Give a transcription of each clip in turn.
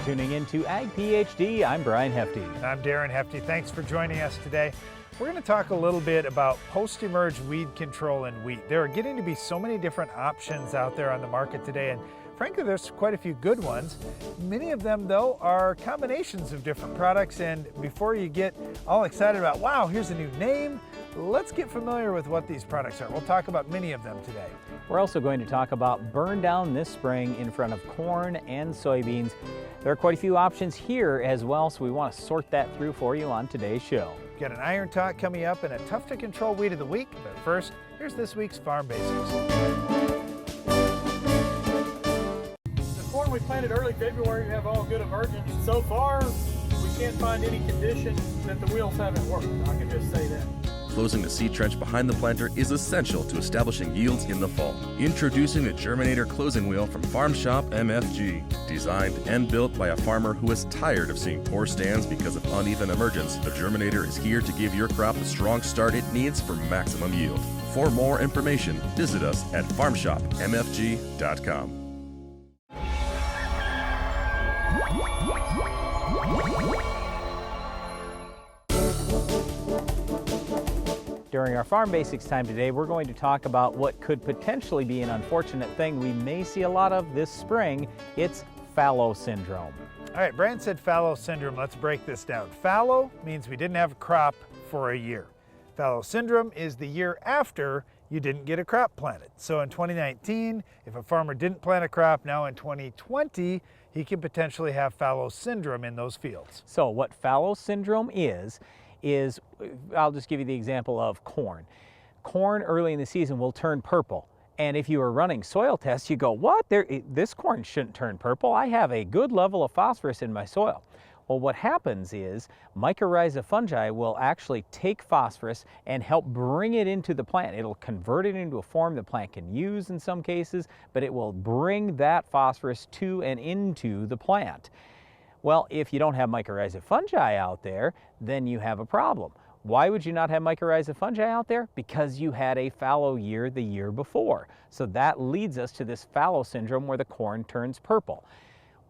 for tuning in to Ag PhD. I'm Brian Hefty. I'm Darren Hefty. Thanks for joining us today. We're going to talk a little bit about post-emerge weed control in wheat. There are getting to be so many different options out there on the market today, and frankly, there's quite a few good ones. Many of them, though, are combinations of different products, and before you get all excited about, wow, here's a new name, let's get familiar with what these products are. We'll talk about many of them today. We're also going to talk about burn down this spring in front of corn and soybeans. There are quite a few options here as well, so we want to sort that through for you on today's show. We've got an iron talk coming up and a tough to control weed of the week, but first, here's this week's Farm Basics. The corn we planted early February have all good emergence. So far, we can't find any condition that the wheels haven't worked. I can just say that. Closing the seed trench behind the planter is essential to establishing yields in the fall. Introducing the Germinator Closing Wheel from Farm Shop MFG. Designed and built by a farmer who is tired of seeing poor stands because of uneven emergence, the Germinator is here to give your crop the strong start it needs for maximum yield. For more information, visit us at farmshopmfg.com. During our Farm Basics time today, we're going to talk about what could potentially be an unfortunate thing we may see a lot of this spring. It's fallow syndrome. All right, Brian said fallow syndrome. Let's break this down. Fallow means we didn't have a crop for a year. Fallow syndrome is the year after you didn't get a crop planted. So in 2019, if a farmer didn't plant a crop, now in 2020, he can potentially have fallow syndrome in those fields. So what fallow syndrome is, I'll just give you the example of corn. Corn early in the season will turn purple. And if you are running soil tests, you go, what? This corn shouldn't turn purple. I have a good level of phosphorus in my soil. Well, what happens is mycorrhiza fungi will actually take phosphorus and help bring it into the plant. It'll convert it into a form the plant can use in some cases, but it will bring that phosphorus to and into the plant. Well, if you don't have mycorrhiza fungi out there, then you have a problem. Why would you not have mycorrhiza fungi out there? Because you had a fallow year the year before. So that leads us to this fallow syndrome where the corn turns purple.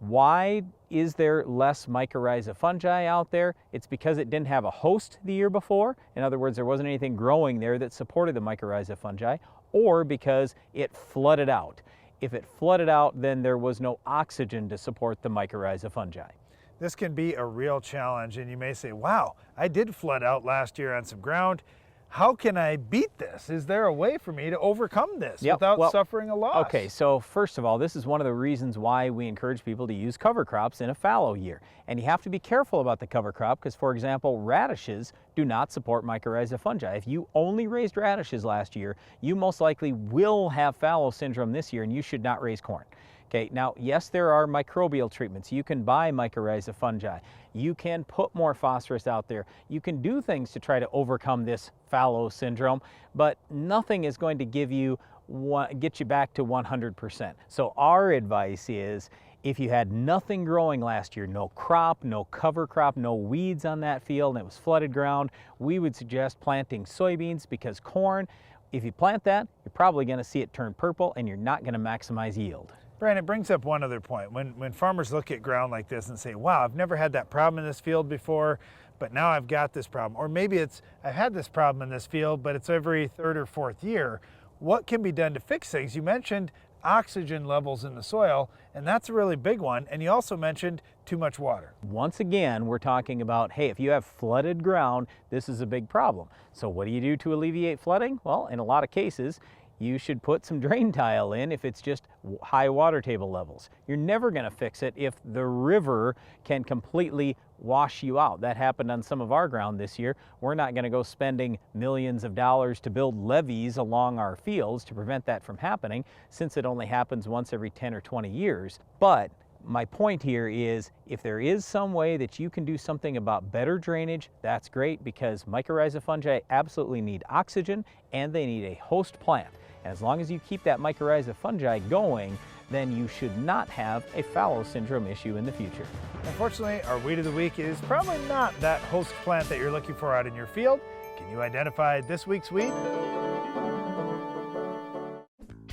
Why is there less mycorrhiza fungi out there? It's because it didn't have a host the year before. In other words, there wasn't anything growing there that supported the mycorrhiza fungi, or because it flooded out. If it flooded out, then there was no oxygen to support the mycorrhiza fungi. This can be a real challenge, and you may say, wow, I did flood out last year on some ground. How can I beat this? Is there a way for me to overcome this without suffering a loss? Okay, so first of all, this is one of the reasons why we encourage people to use cover crops in a fallow year. And you have to be careful about the cover crop because, for example, radishes do not support mycorrhiza fungi. If you only raised radishes last year, you most likely will have fallow syndrome this year, and you should not raise corn. Okay, now, yes, there are microbial treatments. You can buy mycorrhiza fungi. You can put more phosphorus out there. You can do things to try to overcome this fallow syndrome, but nothing is going to get you back to 100%. So our advice is, if you had nothing growing last year, no crop, no cover crop, no weeds on that field, and it was flooded ground, we would suggest planting soybeans, because corn, if you plant that, you're probably going to see it turn purple and you're not going to maximize yield. Brian, it brings up one other point. When farmers look at ground like this and say, wow, I've never had that problem in this field before, but now I've got this problem. Or maybe it's, I've had this problem in this field, but it's every third or fourth year. What can be done to fix things? You mentioned oxygen levels in the soil, and that's a really big one. And you also mentioned too much water. Once again, we're talking about, hey, if you have flooded ground, this is a big problem. So what do you do to alleviate flooding? Well, in a lot of cases, you should put some drain tile in if it's just high water table levels. You're never going to fix it if the river can completely wash you out. That happened on some of our ground this year. We're not going to go spending millions of dollars to build levees along our fields to prevent that from happening, since it only happens once every 10 or 20 years. But my point here is, if there is some way that you can do something about better drainage, that's great, because mycorrhiza fungi absolutely need oxygen and they need a host plant. And as long as you keep that mycorrhiza fungi going, then you should not have a fallow syndrome issue in the future. Unfortunately, our weed of the week is probably not that host plant that you're looking for out in your field. Can you identify this week's weed?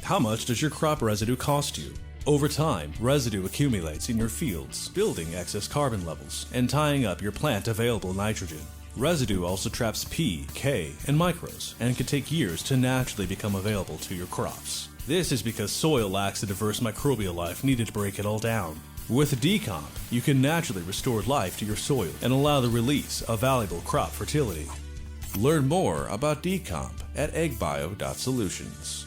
How much does your crop residue cost you? Over time, residue accumulates in your fields, building excess carbon levels and tying up your plant available nitrogen. Residue also traps P, K, and microbes and can take years to naturally become available to your crops. This is because soil lacks the diverse microbial life needed to break it all down. With decomp, you can naturally restore life to your soil and allow the release of valuable crop fertility. Learn more about decomp at eggbio.solutions.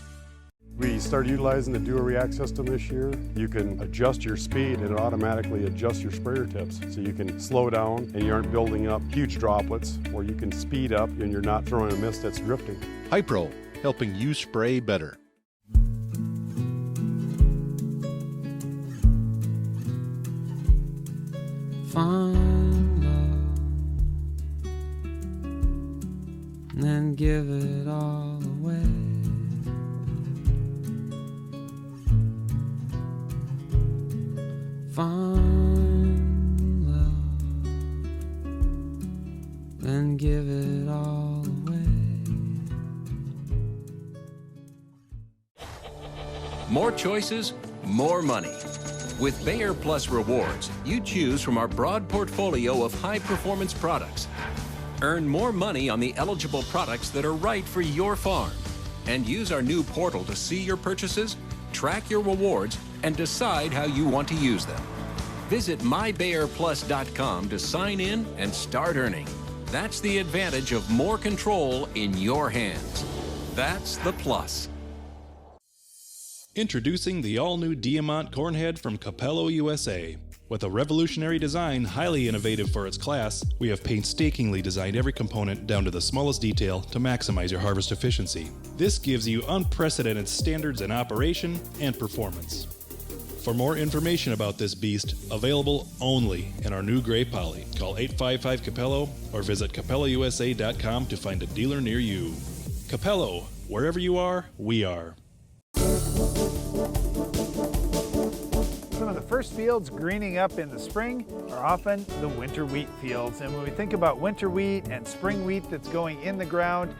We started utilizing the dual react system this year. You can adjust your speed and it automatically adjusts your sprayer tips. So you can slow down and you aren't building up huge droplets, or you can speed up and you're not throwing a mist that's drifting. Hypro, helping you spray better. Find love, and then give it all away. Find love, then give it all away. More choices, more money. With Bayer Plus Rewards, you choose from our broad portfolio of high-performance products. Earn more money on the eligible products that are right for your farm. And use our new portal to see your purchases, track your rewards, and decide how you want to use them. Visit mybayerplus.com to sign in and start earning. That's the advantage of more control in your hands. That's the plus. Introducing the all-new Diamant Cornhead from Capello, USA. With a revolutionary design highly innovative for its class, we have painstakingly designed every component down to the smallest detail to maximize your harvest efficiency. This gives you unprecedented standards in operation and performance. For more information about this beast, available only in our new gray poly, call 855-CAPELLO or visit capellousa.com to find a dealer near you. Capello, wherever you are, we are. Some of the first fields greening up in the spring are often the winter wheat fields. And when we think about winter wheat and spring wheat that's going in the ground,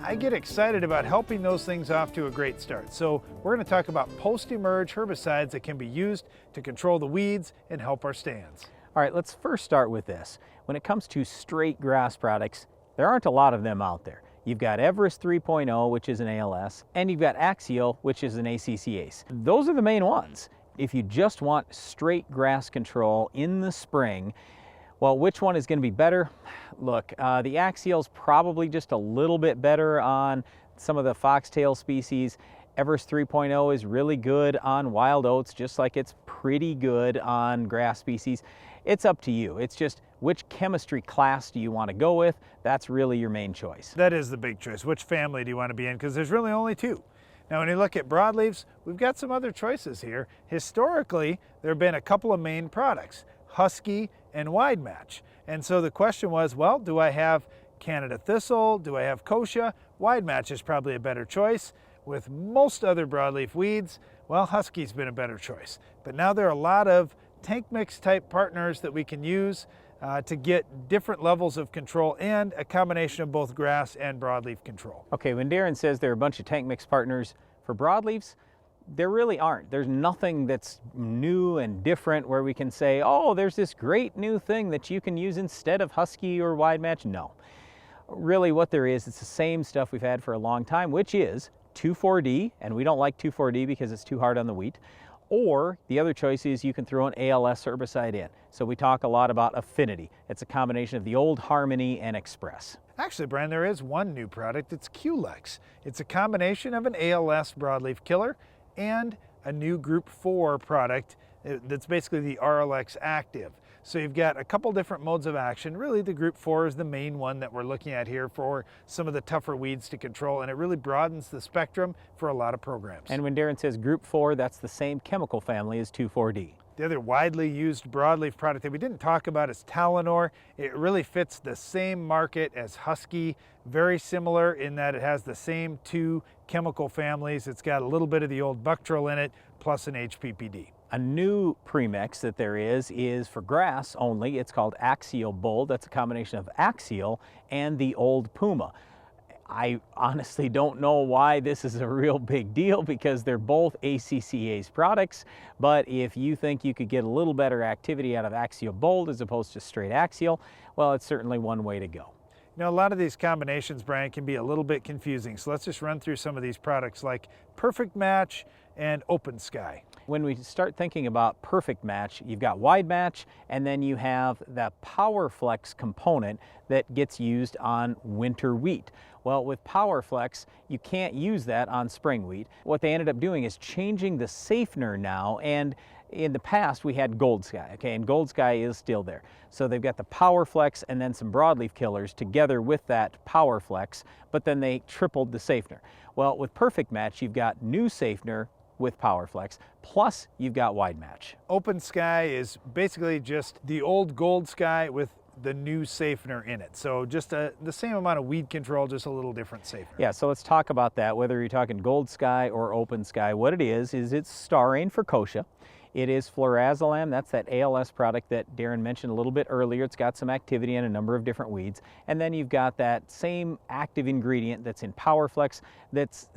I get excited about helping those things off to a great start. So we're going to talk about post-emerge herbicides that can be used to control the weeds and help our stands. All right, let's first start with this. When it comes to straight grass products, there aren't a lot of them out there. You've got Everest 3.0, which is an ALS, and you've got Axial, which is an ACCAs. Those are the main ones. If you just want straight grass control in the spring, well, which one is going to be better? Look, the Axial's probably just a little bit better on some of the foxtail species. Everest 3.0 is really good on wild oats, just like it's pretty good on grass species. It's up to you. It's just which chemistry class do you want to go with? That's really your main choice. That is the big choice. Which family do you want to be in? Because there's really only two. Now, when you look at broadleaves, we've got some other choices here. Historically, there have been a couple of main products, Husky and Wide Match. And so the question was, well, do I have Canada Thistle? Do I have Kochia? Wide Match is probably a better choice. With most other broadleaf weeds, well, Husky's been a better choice. But now there are a lot of tank mix type partners that we can use to get different levels of control and a combination of both grass and broadleaf control. Okay, when Darren says there are a bunch of tank mix partners for broadleaves, there really aren't. There's nothing that's new and different where we can say, oh, there's this great new thing that you can use instead of Husky or Wide Match. No. Really what there is, it's the same stuff we've had for a long time, which is 2,4-D, and we don't like 2,4-D because it's too hard on the wheat. Or the other choice is you can throw an ALS herbicide in. So we talk a lot about Affinity. It's a combination of the old Harmony and Express. Actually, Brian, there is one new product. It's QLEX. It's a combination of an ALS broadleaf killer and a new Group 4 product that's basically the RLX Active. So you've got a couple different modes of action. Really, the Group 4 is the main one that we're looking at here for some of the tougher weeds to control, and it really broadens the spectrum for a lot of programs. And when Darren says Group 4, that's the same chemical family as 2,4-D. The other widely used broadleaf product that we didn't talk about is Talinor. It really fits the same market as Husky, very similar in that it has the same two chemical families. It's got a little bit of the old Buctril in it, plus an HPPD. A new premix that there is for grass only. It's called Axial Bull. That's a combination of Axial and the old Puma. I honestly don't know why this is a real big deal because they're both ACCA's products, but if you think you could get a little better activity out of Axial Bold as opposed to straight Axial, well, it's certainly one way to go. You know, a lot of these combinations, Brian, can be a little bit confusing, so let's just run through some of these products like Perfect Match and Open Sky. When we start thinking about Perfect Match, you've got Wide Match, and then you have the Power Flex component that gets used on winter wheat. Well, with Power Flex, you can't use that on spring wheat. What they ended up doing is changing the safener now, and in the past we had Gold Sky, okay, and Gold Sky is still there. So they've got the Power Flex and then some broadleaf killers together with that Power Flex, but then they tripled the safener. Well, with Perfect Match, you've got new safener with Power Flex, plus you've got Wide Match. Open Sky is basically just the old Gold Sky with the new safener in it. So just the same amount of weed control, just a little different safener. Yeah, so let's talk about that, whether you're talking Gold Sky or Open Sky. What it is it's Starane for kochia. It is flurazolam, that's that ALS product that Darren mentioned a little bit earlier. It's got some activity in a number of different weeds. And then you've got that same active ingredient that's in PowerFlex that's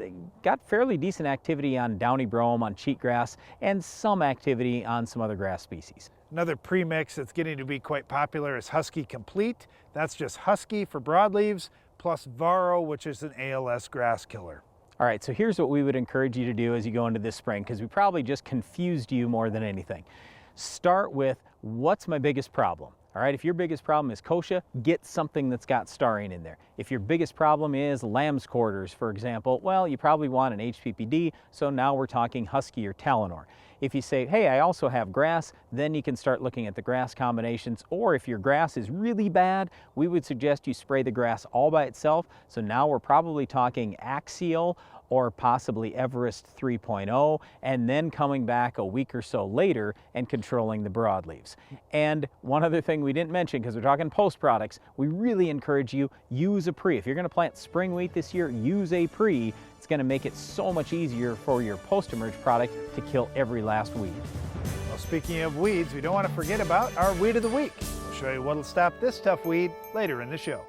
got fairly decent activity on downy brome, on cheatgrass, and some activity on some other grass species. Another premix that's getting to be quite popular is Husky Complete. That's just Husky for broadleaves plus Varro, which is an ALS grass killer. All right, so here's what we would encourage you to do as you go into this spring, because we probably just confused you more than anything. Start with, what's my biggest problem? All right, if your biggest problem is kochia, get something that's got starane in there. If your biggest problem is lamb's quarters, for example, well, you probably want an HPPD, so now we're talking Husky or Talinor. If you say, hey, I also have grass, then you can start looking at the grass combinations, or if your grass is really bad, we would suggest you spray the grass all by itself. So now we're probably talking Axial or possibly Everest 3.0, and then coming back a week or so later and controlling the broadleaves. And one other thing we didn't mention, because we're talking post products, we really encourage you, use a pre. If you're gonna plant spring wheat this year, use a pre. It's gonna make it so much easier for your post-emerge product to kill every last weed. Well, speaking of weeds, we don't want to forget about our Weed of the Week. We'll show you what'll stop this tough weed later in the show.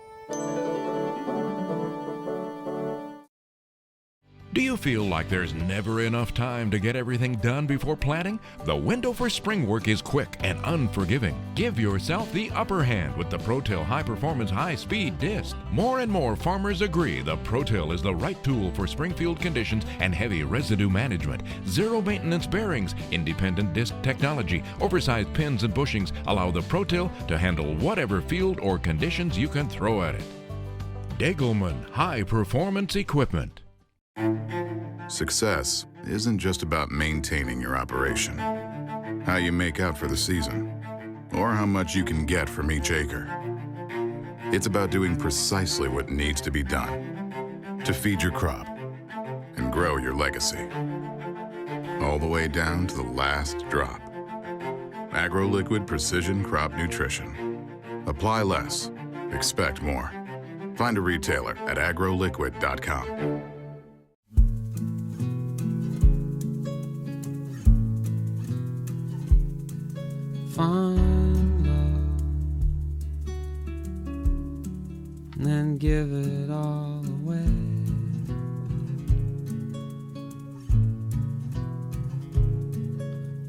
Do you feel like there's never enough time to get everything done before planting? The window for spring work is quick and unforgiving. Give yourself the upper hand with the ProTill High Performance High Speed Disc. More and more farmers agree the ProTill is the right tool for springfield conditions and heavy residue management. Zero maintenance bearings, independent disc technology, oversized pins and bushings allow the ProTill to handle whatever field or conditions you can throw at it. Degelman High Performance Equipment. Success isn't just about maintaining your operation, how you make out for the season, or how much you can get from each acre. It's about doing precisely what needs to be done to feed your crop and grow your legacy, all the way down to the last drop. AgroLiquid Precision Crop Nutrition. Apply less, expect more. Find a retailer at agroliquid.com. Find love, and then give it all away.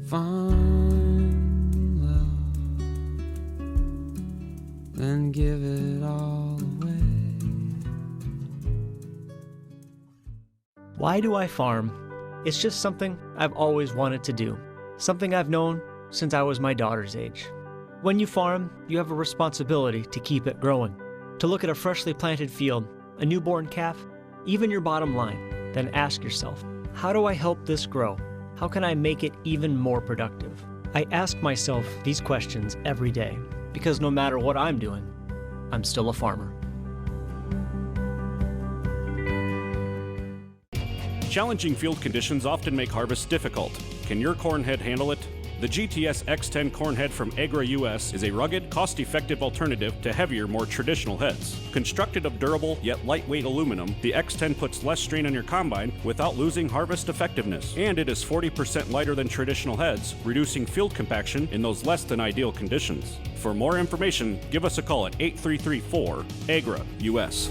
Find love, then give it all away. Why do I farm? It's just something I've always wanted to do, something I've known since I was my daughter's age. When you farm, you have a responsibility to keep it growing, to look at a freshly planted field, a newborn calf, even your bottom line, then ask yourself, how do I help this grow? How can I make it even more productive? I ask myself these questions every day, because no matter what I'm doing, I'm still a farmer. Challenging field conditions often make harvest difficult. Can your corn head handle it? The GTS X10 corn head from Agra US is a rugged, cost-effective alternative to heavier, more traditional heads. Constructed of durable yet lightweight aluminum, the X10 puts less strain on your combine without losing harvest effectiveness. And it is 40% lighter than traditional heads, reducing field compaction in those less than ideal conditions. For more information, give us a call at 8334-AGRA-US.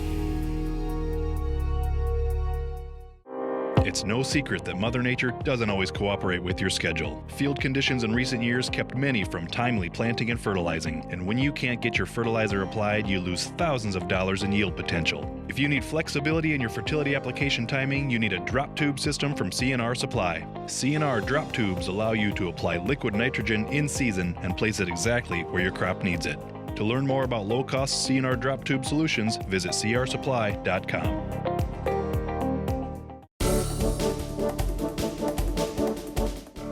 It's no secret that Mother Nature doesn't always cooperate with your schedule. Field conditions in recent years kept many from timely planting and fertilizing, and when you can't get your fertilizer applied, you lose thousands of dollars in yield potential. If you need flexibility in your fertility application timing, you need a drop tube system from C&R Supply. C&R drop tubes allow you to apply liquid nitrogen in season and place it exactly where your crop needs it. To learn more about low-cost C&R drop tube solutions, visit crsupply.com.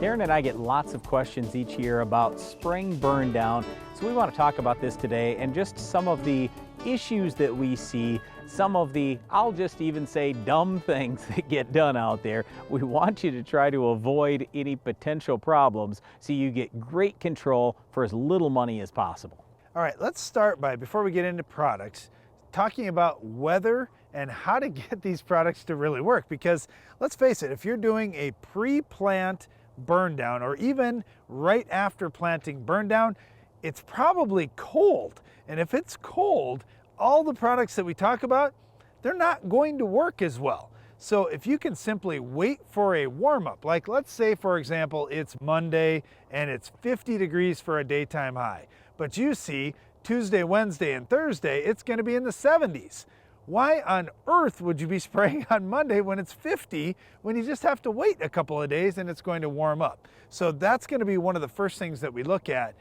Darren and I get lots of questions each year about spring burn down, so we want to talk about this today and just some of the issues that we see, some of the, I'll just even say, dumb things that get done out there. We want you to try to avoid any potential problems so you get great control for as little money as possible. All right, let's start by, before we get into products, talking about weather and how to get these products to really work. Because let's face it, if you're doing a pre-plant burn down, or even right after planting burn down, it's probably cold. And if it's cold, all the products that we talk about, they're not going to work as well. So if you can simply wait for a warm up, like let's say for example, it's Monday and it's 50 degrees for a daytime high, but you see Tuesday, Wednesday, and Thursday, it's going to be in the 70s. Why on earth would you be spraying on Monday when it's 50, when you just have to wait a couple of days and it's going to warm up? So that's going to be one of the first things that we look at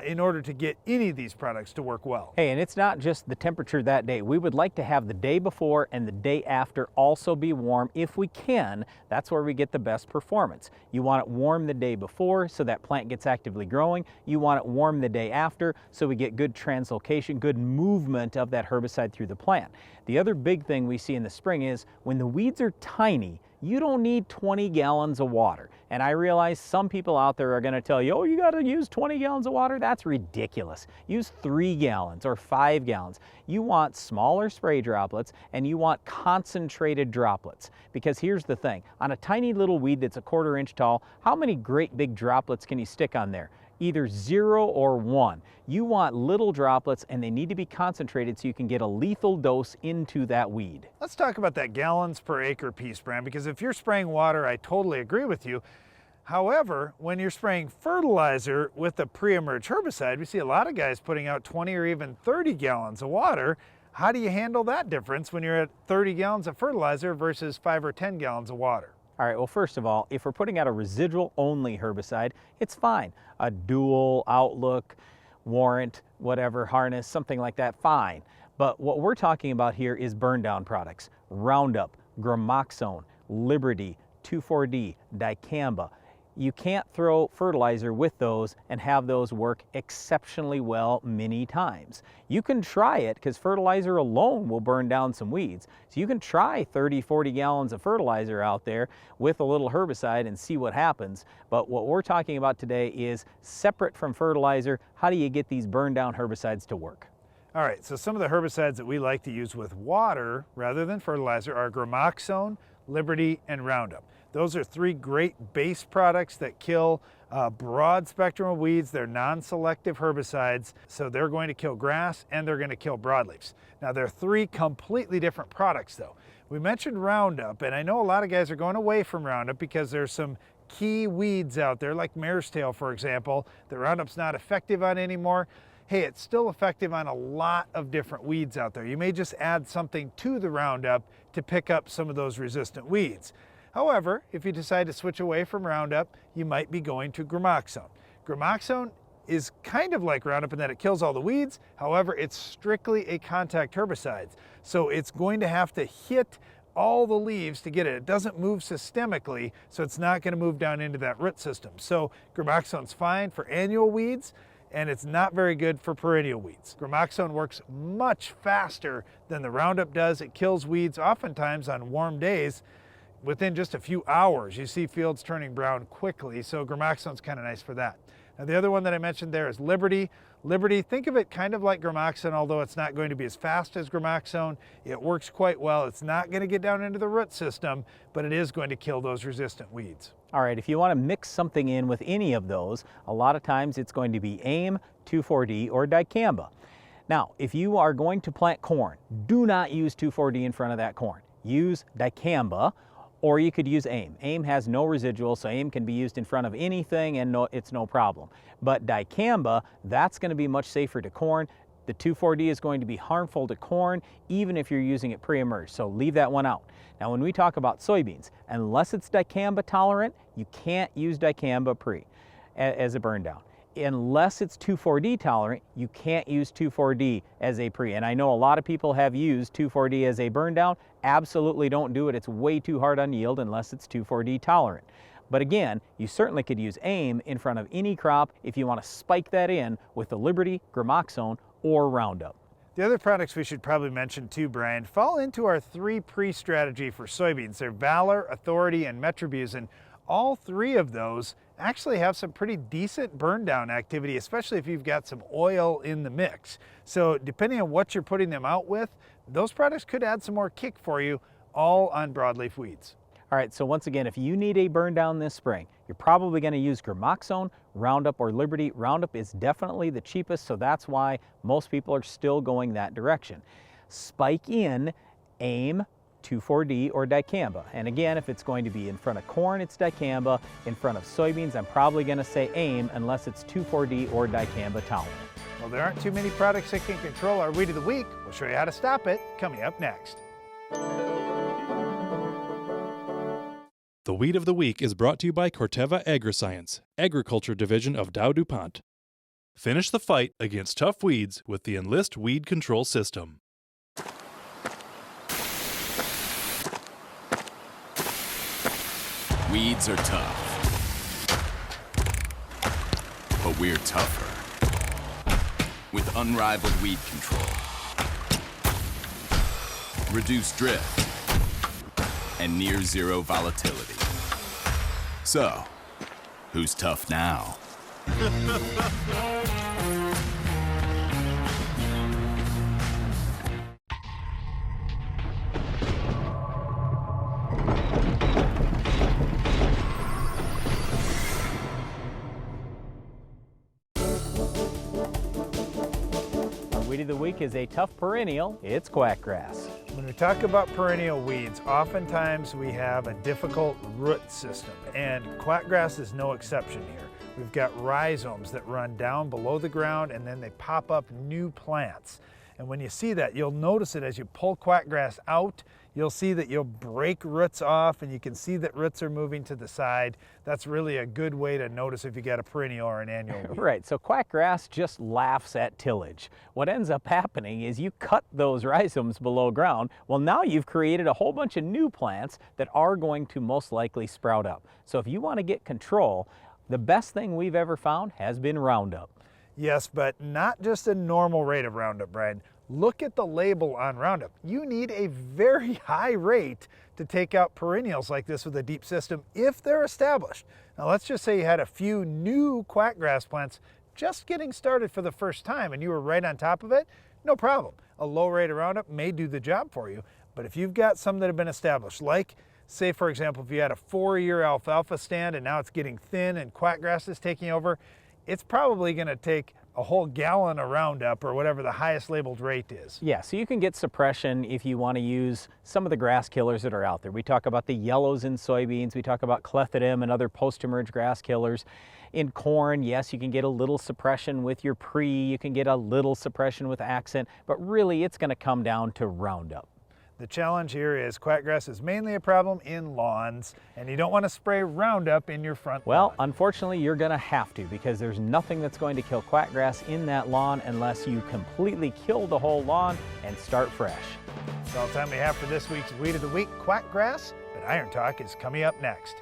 in order to get any of these products to work well. Hey, and it's not just the temperature that day. We would like to have the day before and the day after also be warm if we can. That's where we get the best performance. You want it warm the day before so that plant gets actively growing. You want it warm the day after so we get good translocation, good movement of that herbicide through the plant. The other big thing we see in the spring is when the weeds are tiny, you don't need 20 gallons of water. And I realize some people out there are going to tell you, oh, you got to use 20 gallons of water. That's ridiculous. Use 3 gallons or 5 gallons. You want smaller spray droplets and you want concentrated droplets. Because here's the thing, on a tiny little weed that's a 1/4 inch tall, how many great big droplets can you stick on there? Either 0 or 1. You want little droplets and they need to be concentrated so you can get a lethal dose into that weed. Let's talk about that gallons per acre piece, Bram, because if you're spraying water, I totally agree with you. However, when you're spraying fertilizer with a pre-emerge herbicide, we see a lot of guys putting out 20 or even 30 gallons of water. How do you handle that difference when you're at 30 gallons of fertilizer versus 5 or 10 gallons of water? All right, well, first of all, if we're putting out a residual only herbicide, it's fine. A dual, outlook, warrant, whatever, harness, something like that, fine. But what we're talking about here is burn down products. Roundup, Gramoxone, Liberty, 2,4-D, dicamba. You can't throw fertilizer with those and have those work exceptionally well many times. You can try it because fertilizer alone will burn down some weeds. So you can try 30, 40 gallons of fertilizer out there with a little herbicide and see what happens. But what we're talking about today is separate from fertilizer. How do you get these burn down herbicides to work? All right, so some of the herbicides that we like to use with water rather than fertilizer are Gramoxone, Liberty, and Roundup. Those are 3 great base products that kill a broad spectrum of weeds. They're non-selective herbicides, so they're going to kill grass and they're going to kill broadleafs. Now, they're 3 completely different products though. We mentioned Roundup, and I know a lot of guys are going away from Roundup because there's some key weeds out there, like mare's tail, for example, that Roundup's not effective on anymore. Hey, it's still effective on a lot of different weeds out there. You may just add something to the Roundup to pick up some of those resistant weeds. However, if you decide to switch away from Roundup, you might be going to Gramoxone. Gramoxone is kind of like Roundup in that it kills all the weeds. However, it's strictly a contact herbicide. So it's going to have to hit all the leaves to get it. It doesn't move systemically, so it's not going to move down into that root system. So Gramoxone's fine for annual weeds, and it's not very good for perennial weeds. Gramoxone works much faster than the Roundup does. It kills weeds oftentimes on warm days. Within just a few hours, you see fields turning brown quickly, so Gramoxone's kind of nice for that. Now, the other one that I mentioned there is Liberty. Liberty, think of it kind of like Gramoxone, although it's not going to be as fast as Gramoxone. It works quite well. It's not going to get down into the root system, but it is going to kill those resistant weeds. All right, if you want to mix something in with any of those, a lot of times it's going to be AIM, 2,4-D, or dicamba. Now, if you are going to plant corn, do not use 2,4-D in front of that corn. Use dicamba, Or you could use AIM. AIM has no residual, so AIM can be used in front of anything and it's no problem. But dicamba, that's going to be much safer to corn. The 2,4-D is going to be harmful to corn even if you're using it pre-emerge, so leave that one out. Now when we talk about soybeans, unless it's dicamba tolerant, you can't use dicamba pre as a burn down. Unless it's 2,4-D tolerant, you can't use 2,4-D as a pre. And I know a lot of people have used 2,4-D as a burn down. Absolutely don't do it. It's way too hard on yield unless it's 2,4-D tolerant. But again, you certainly could use AIM in front of any crop if you want to spike that in with the Liberty, Gramoxone, or Roundup. The other products we should probably mention too, Brian, fall into our 3 pre strategy for soybeans. They're Valor, Authority, and Metribuzin. All 3 of those actually have some pretty decent burn down activity, especially if you've got some oil in the mix. So depending on what you're putting them out with, those products could add some more kick for you, all on broadleaf weeds. All right, so once again, if you need a burn down this spring, you're probably going to use Gramoxone, Roundup, or Liberty. Roundup is definitely the cheapest, so that's why most people are still going that direction. Spike in AIM, 2,4-D, or dicamba. And again, if it's going to be in front of corn, it's dicamba. In front of soybeans, I'm probably going to say AIM unless it's 2,4-D or dicamba tolerant. Well, there aren't too many products that can control our weed of the week. We'll show you how to stop it coming up next. The Weed of the Week is brought to you by Corteva Agriscience, Agriculture Division of Dow DuPont. Finish the fight against tough weeds with the Enlist Weed Control System. Weeds are tough, but we're tougher. With unrivaled weed control, reduced drift, and near zero volatility. So, who's tough now? Weed of the week is a tough perennial. It's quackgrass. When we talk about perennial weeds, oftentimes we have a difficult root system, and quackgrass is no exception here. We've got rhizomes that run down below the ground and then they pop up new plants. And when you see that, you'll notice it as you pull quackgrass out. You'll see that you'll break roots off and you can see that roots are moving to the side. That's really a good way to notice if you got a perennial or an annual weed. Right, so quackgrass just laughs at tillage. What ends up happening is you cut those rhizomes below ground. Well, now you've created a whole bunch of new plants that are going to most likely sprout up. So if you want to get control, the best thing we've ever found has been Roundup. Yes, but not just a normal rate of Roundup, Brian. Look at the label on Roundup. You need a very high rate to take out perennials like this with a deep system if they're established. Now let's just say you had a few new quackgrass plants just getting started for the first time and you were right on top of it, no problem. A low rate of Roundup may do the job for you, but if you've got some that have been established, like say for example, if you had a 4-year alfalfa stand and now it's getting thin and quackgrass is taking over, it's probably going to take a whole gallon of Roundup or whatever the highest labeled rate is. Yeah, so you can get suppression if you want to use some of the grass killers that are out there. We talk about the yellows in soybeans, we talk about clethodim and other post-emerge grass killers. In corn, yes, you can get a little suppression with your pre, you can get a little suppression with accent, but really it's going to come down to Roundup. The challenge here is quackgrass is mainly a problem in lawns, and you don't want to spray Roundup in your front lawn. lawn. Unfortunately, you're going to have to, because there's nothing that's going to kill quackgrass in that lawn unless you completely kill the whole lawn and start fresh. That's all the time we have for this week's Weed of the Week, quackgrass, but Iron Talk is coming up next.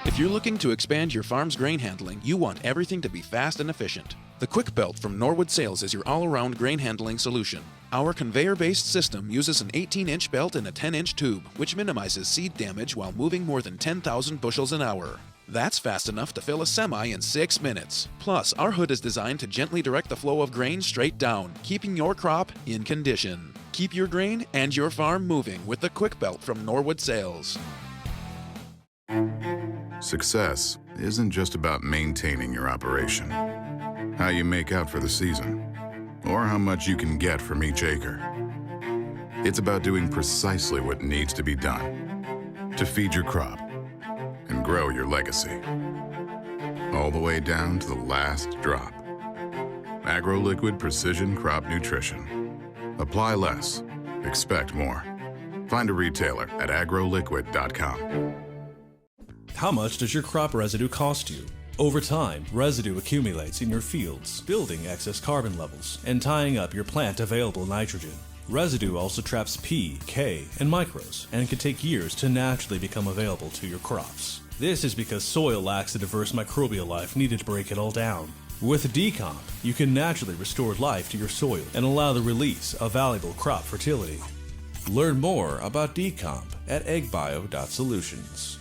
If you're looking to expand your farm's grain handling, you want everything to be fast and efficient. The Quick Belt from Norwood Sales is your all-around grain handling solution. Our conveyor-based system uses an 18-inch belt and a 10-inch tube, which minimizes seed damage while moving more than 10,000 bushels an hour. That's fast enough to fill a semi in 6 minutes. Plus, our hood is designed to gently direct the flow of grain straight down, keeping your crop in condition. Keep your grain and your farm moving with the Quick Belt from Norwood Sales. Success isn't just about maintaining your operation, how you make out for the season, or how much you can get from each acre. It's about doing precisely what needs to be done to feed your crop and grow your legacy. All the way down to the last drop. AgroLiquid Precision Crop Nutrition. Apply less, expect more. Find a retailer at agroliquid.com. How much does your crop residue cost you? Over time, residue accumulates in your fields, building excess carbon levels and tying up your plant available nitrogen. Residue also traps P, K, and microbes and can take years to naturally become available to your crops. This is because soil lacks the diverse microbial life needed to break it all down. With Decomp, you can naturally restore life to your soil and allow the release of valuable crop fertility. Learn more about Decomp at eggbio.solutions.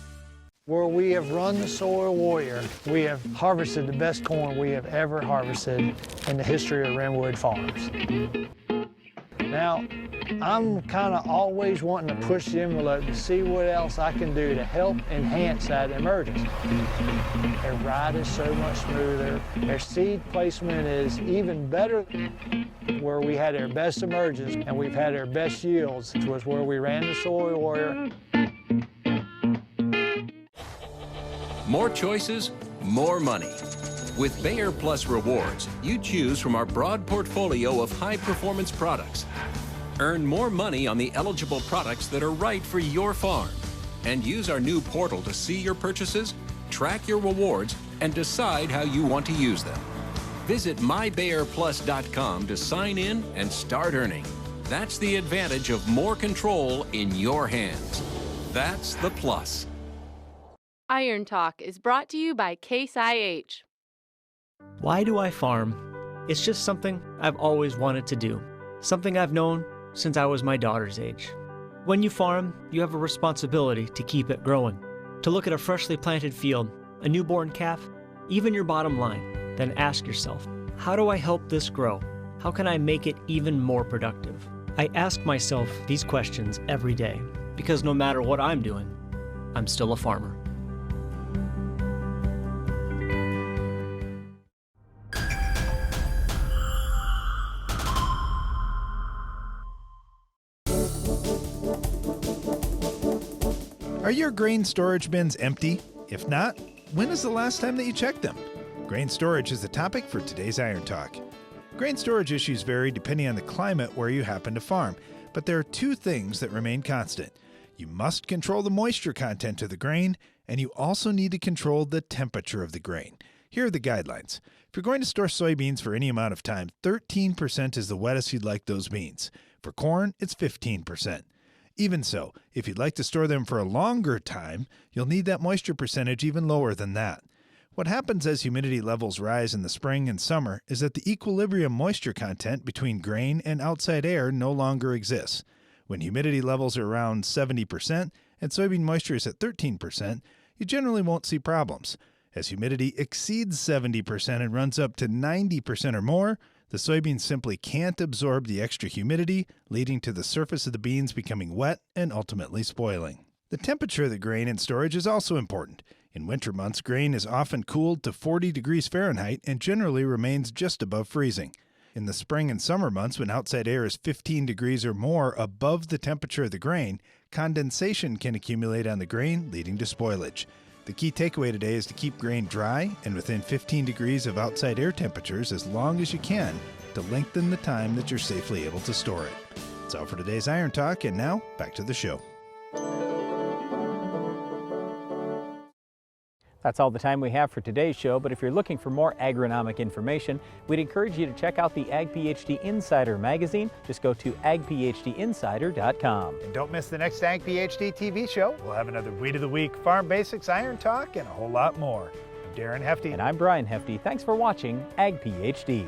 Where we have run the Soil Warrior, we have harvested the best corn we have ever harvested in the history of Wrenwood Farms. Now, I'm kind of always wanting to push the envelope to see what else I can do to help enhance that emergence. Their ride is so much smoother. Their seed placement is even better. Where we had our best emergence and we've had our best yields was where we ran the Soil Warrior. More choices, more money. With Bayer Plus Rewards, you choose from our broad portfolio of high-performance products. Earn more money on the eligible products that are right for your farm. And use our new portal to see your purchases, track your rewards, and decide how you want to use them. Visit mybayerplus.com to sign in and start earning. That's the advantage of more control in your hands. That's the plus. Iron Talk is brought to you by Case IH. Why do I farm? It's just something I've always wanted to do. Something I've known since I was my daughter's age. When you farm, you have a responsibility to keep it growing. To look at a freshly planted field, a newborn calf, even your bottom line, then ask yourself, how do I help this grow? How can I make it even more productive? I ask myself these questions every day because no matter what I'm doing, I'm still a farmer. Are your grain storage bins empty? If not, when is the last time that you checked them? Grain storage is the topic for today's Iron Talk. Grain storage issues vary depending on the climate where you happen to farm, but there are two things that remain constant. You must control the moisture content of the grain, and you also need to control the temperature of the grain. Here are the guidelines. If you're going to store soybeans for any amount of time, 13% is the wettest you'd like those beans. For corn, it's 15%. Even so, if you'd like to store them for a longer time, you'll need that moisture percentage even lower than that. What happens as humidity levels rise in the spring and summer is that the equilibrium moisture content between grain and outside air no longer exists. When humidity levels are around 70% and soybean moisture is at 13%, you generally won't see problems. As humidity exceeds 70% and runs up to 90% or more, the soybeans simply can't absorb the extra humidity, leading to the surface of the beans becoming wet and ultimately spoiling. The temperature of the grain in storage is also important. In winter months, grain is often cooled to 40 degrees Fahrenheit and generally remains just above freezing. In the spring and summer months, when outside air is 15 degrees or more above the temperature of the grain, condensation can accumulate on the grain, leading to spoilage. The key takeaway today is to keep grain dry and within 15 degrees of outside air temperatures as long as you can to lengthen the time that you're safely able to store it. That's all for today's Iron Talk, and now back to the show. That's all the time we have for today's show, but if you're looking for more agronomic information, we'd encourage you to check out the Ag PhD Insider magazine. Just go to agphdinsider.com. And don't miss the next Ag PhD TV show. We'll have another Weed of the Week, Farm Basics, Iron Talk, and a whole lot more. I'm Darren Hefty. And I'm Brian Hefty. Thanks for watching Ag PhD.